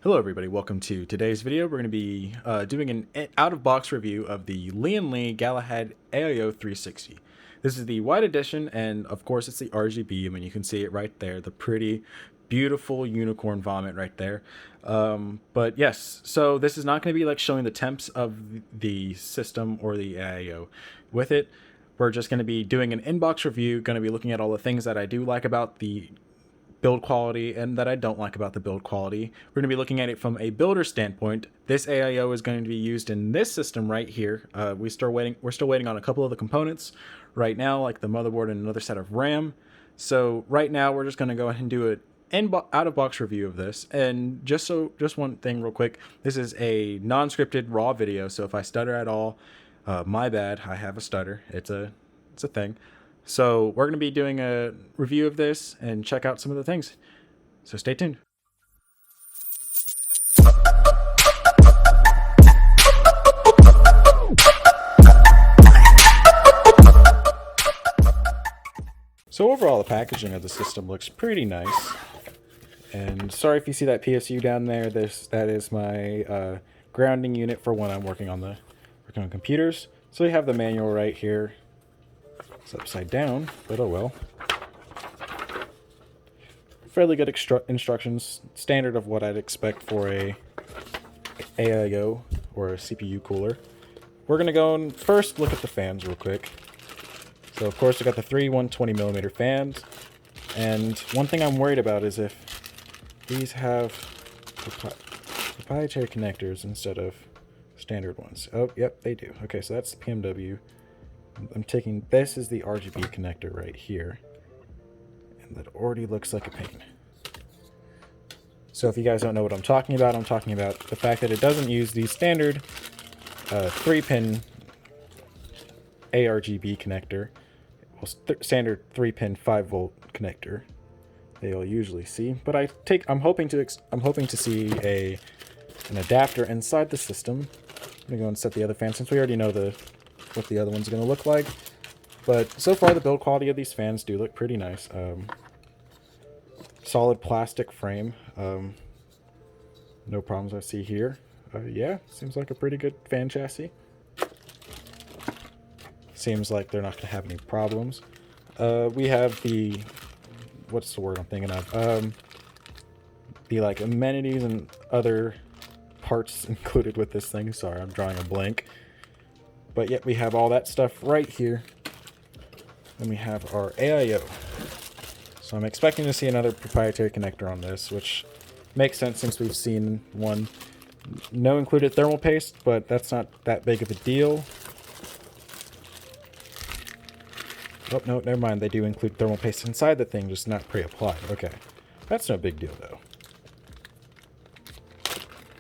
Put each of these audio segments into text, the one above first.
Hello everybody, welcome to today's video. We're going to be doing an out-of-box review of the Lian Galahad AIO 360. This is the white edition, and of course it's the RGB. I mean, you can see it right there, the pretty, beautiful unicorn vomit right there. But yes, so this is not going to be like showing the temps of the system or the AIO. With it, we're just going to be doing an in-box review, going to be looking at all the things that I do like about the build quality and that I don't like about the build quality. We're going to be looking at it from a builder standpoint. This AIO is going to be used in this system right here. We're still waiting on a couple of the components right now, like the motherboard and another set of RAM. So right now we're just going to go ahead and do an out-of-box review of this. And just one thing real quick, this is a non-scripted raw video, so if I stutter at all, my bad. I have a stutter. It's a thing. So we're going to be doing a review of this and check out some of the things. So stay tuned. So overall, the packaging of the system looks pretty nice. And sorry if you see that PSU down there. That is my grounding unit for when I'm working on computers. So we have the manual right here. It's upside down, but oh well. Fairly good instructions, standard of what I'd expect for a AIO or a CPU cooler. We're gonna go and first look at the fans real quick. So of course we got the three 120mm fans, and one thing I'm worried about is if these have proprietary connectors instead of standard ones. Oh, yep, they do. Okay, so that's the PMW. I'm taking this is the RGB connector right here, and that already looks like a pain. So if you guys don't know what I'm talking about the fact that it doesn't use the standard 3-pin ARGB connector, well, standard 3-pin 5-volt connector that you'll usually see. But I'm hoping to see an adapter inside the system. I'm gonna go and set the other fan since we already know what the other one's going to look like. But so far the build quality of these fans do look pretty nice. Solid plastic frame. No problems I see here. Yeah, seems like a pretty good fan chassis. Seems like they're not going to have any problems. We have the... what's the word I'm thinking of? The like amenities and other parts included with this thing. Sorry, I'm drawing a blank. But yet we have all that stuff right here. Then we have our AIO. So I'm expecting to see another proprietary connector on this, which makes sense since we've seen one. No included thermal paste, but that's not that big of a deal. Oh, no, never mind. They do include thermal paste inside the thing, just not pre-applied. Okay. That's no big deal, though.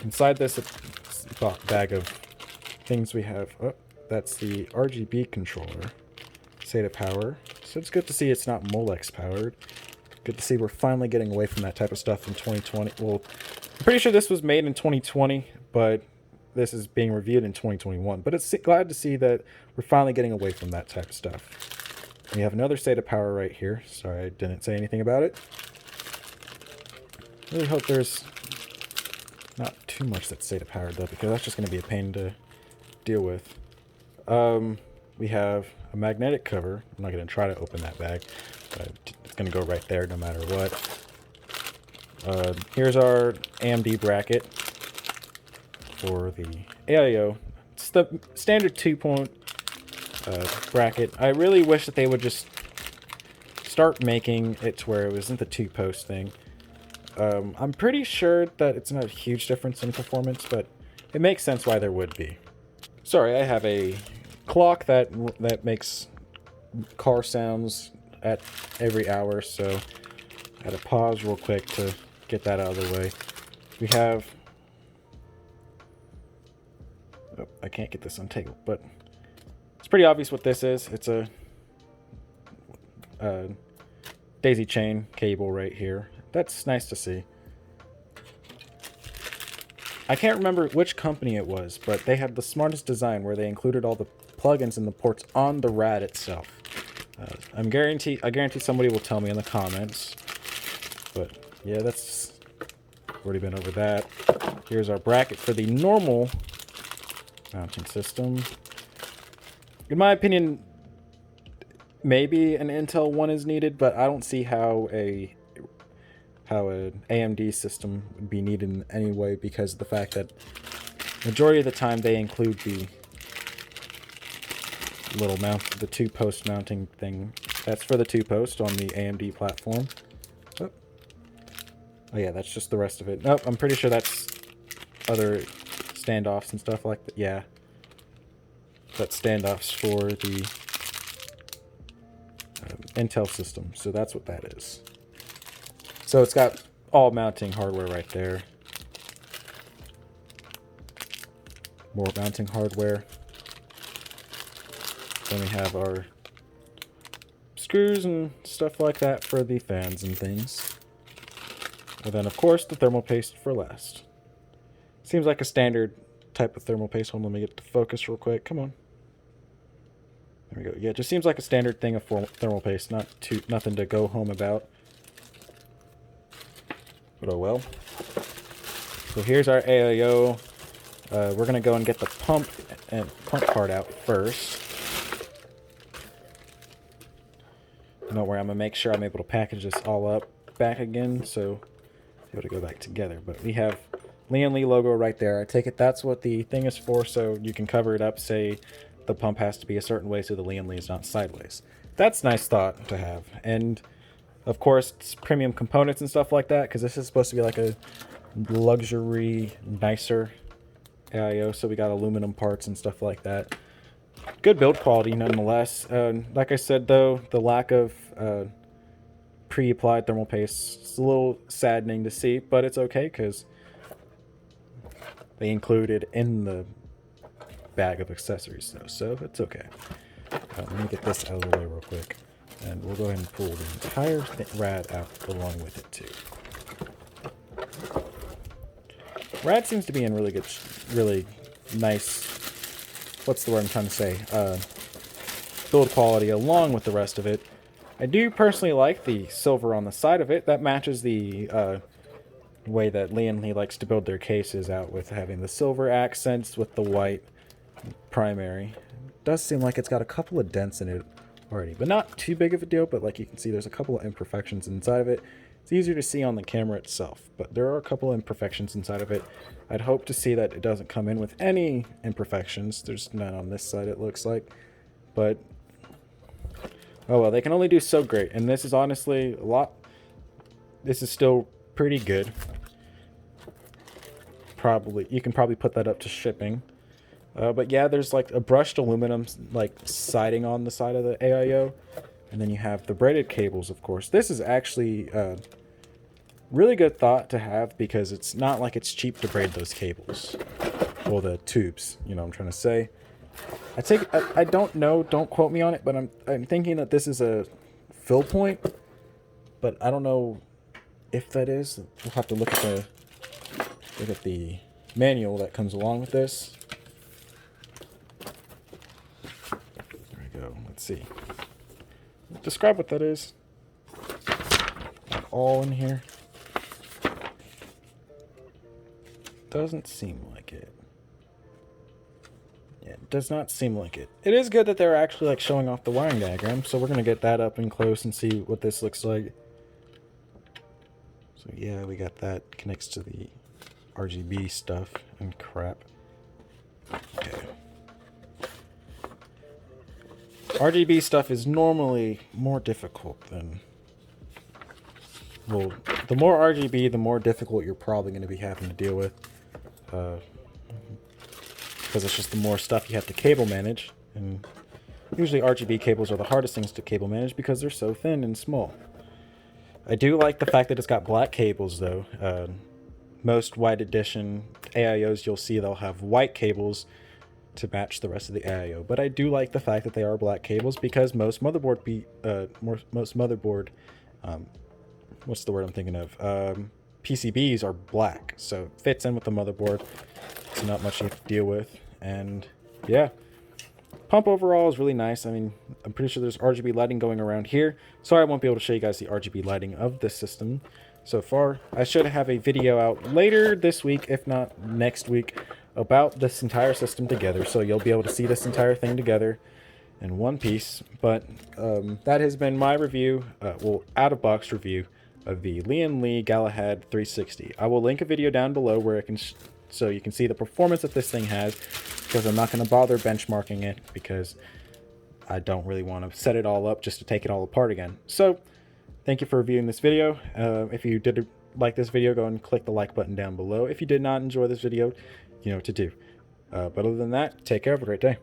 Inside this bag of things we have... oh, that's the RGB controller, SATA power. So it's good to see it's not Molex powered. Good to see we're finally getting away from that type of stuff in 2020. Well, I'm pretty sure this was made in 2020, but this is being reviewed in 2021. But it's glad to see that we're finally getting away from that type of stuff. We have another SATA power right here. Sorry, I didn't say anything about it. Really hope there's not too much that's SATA powered though, because that's just going to be a pain to deal with. We have a magnetic cover. I'm not going to try to open that bag, but it's going to go right there no matter what. Here's our AMD bracket for the AIO. It's the standard 2-point bracket. I really wish that they would just start making it to where it wasn't the 2-post thing. I'm pretty sure that it's not a huge difference in performance, but it makes sense why there would be. Sorry, I have a clock that makes car sounds at every hour, so I had to pause real quick to get that out of the way. We have... oh, I can't get this untangled, but it's pretty obvious what this is. It's a daisy chain cable right here. That's nice to see. I can't remember which company it was, but they had the smartest design where they included all the plugins and the ports on the RAD itself. I guarantee somebody will tell me in the comments. But yeah, that's already been over that. Here's our bracket for the normal mounting system. In my opinion, maybe an Intel one is needed, but I don't see how an AMD system would be needed in any way, because of the fact that majority of the time they include the little mount, the 2-post mounting thing. That's for the 2-post on the AMD platform. Oh yeah, that's just the rest of it. Nope, I'm pretty sure that's other standoffs and stuff like that. Yeah, that's standoffs for the Intel system. So that's what that is. So it's got all mounting hardware right there. More mounting hardware. Then we have our screws and stuff like that for the fans and things. And then, of course, the thermal paste for last. Seems like a standard type of thermal paste. Hold on, let me get the focus real quick. Come on. There we go. Yeah, it just seems like a standard thing of thermal paste. Nothing to go home about. But oh well. So here's our AIO. We're going to go and get the pump part out first. Don't worry, I'm going to make sure I'm able to package this all up back again, so be able to go back together. But we have Lian Li logo right there. I take it that's what the thing is for, so you can cover it up, say the pump has to be a certain way so the Lian Li is not sideways. That's a nice thought to have. And of course, it's premium components and stuff like that, because this is supposed to be like a luxury, nicer AIO, so we got aluminum parts and stuff like that. Good build quality nonetheless. Like I said though, the lack of pre-applied thermal paste is a little saddening to see, but it's okay because they included in the bag of accessories though, so it's okay. Let me get this out of the way real quick, and we'll go ahead and pull the entire rad out along with it too. Rad seems to be in really nice, what's the word I'm trying to say, build quality along with the rest of it. I do personally like the silver on the side of it. That matches the way that Lian Li likes to build their cases out, with having the silver accents with the white primary. It does seem like it's got a couple of dents in it already, but not too big of a deal. But like you can see, there's a couple of imperfections inside of it. It's easier to see on the camera itself, but there are a couple of imperfections inside of it. I'd hope to see that it doesn't come in with any imperfections. There's none on this side, it looks like. But, oh well, they can only do so great. And this is honestly a lot. This is still pretty good. You can probably put that up to shipping. But yeah, there's like a brushed aluminum like siding on the side of the AIO. And then you have the braided cables, of course. This is actually a really good thought to have, because it's not like it's cheap to braid those cables. Or the tubes, you know what I'm trying to say. I don't know, don't quote me on it, but I'm thinking that this is a fill point. But I don't know if that is. We'll have to look at the manual that comes along with this. There we go. Let's see. Describe what that is. All in here. Doesn't seem like it. Yeah, it does not seem like it. It is good that they're actually like showing off the wiring diagram, so we're gonna get that up and close and see what this looks like. So yeah, we got that connects to the RGB stuff and crap. Okay. RGB stuff is normally more difficult than... Well, the more RGB, the more difficult you're probably going to be having to deal with. Because it's just the more stuff you have to cable manage. And usually RGB cables are the hardest things to cable manage because they're so thin and small. I do like the fact that it's got black cables, though. Most white edition AIOs, you'll see they'll have white cables to match the rest of the AIO, but I do like the fact that they are black cables, because most motherboard what's the word I'm thinking of, PCBs are black, so it fits in with the motherboard. It's not much you have to deal with. And yeah, pump overall is really nice. I mean, I'm pretty sure there's RGB lighting going around here. Sorry I won't be able to show you guys the RGB lighting of this system, so far. I should have a video out later this week, if not next week, about this entire system together, so you'll be able to see this entire thing together in one piece. But that has been my review, well, out-of-box review of the Lian Galahad 360. I will link a video down below where it can so you can see the performance that this thing has, because I'm not going to bother benchmarking it because I don't really want to set it all up just to take it all apart again. So thank you for reviewing this video. If you did like this video, go and click the like button down below. If you did not enjoy this video, you know what to do. But other than that, take care. Have a great day.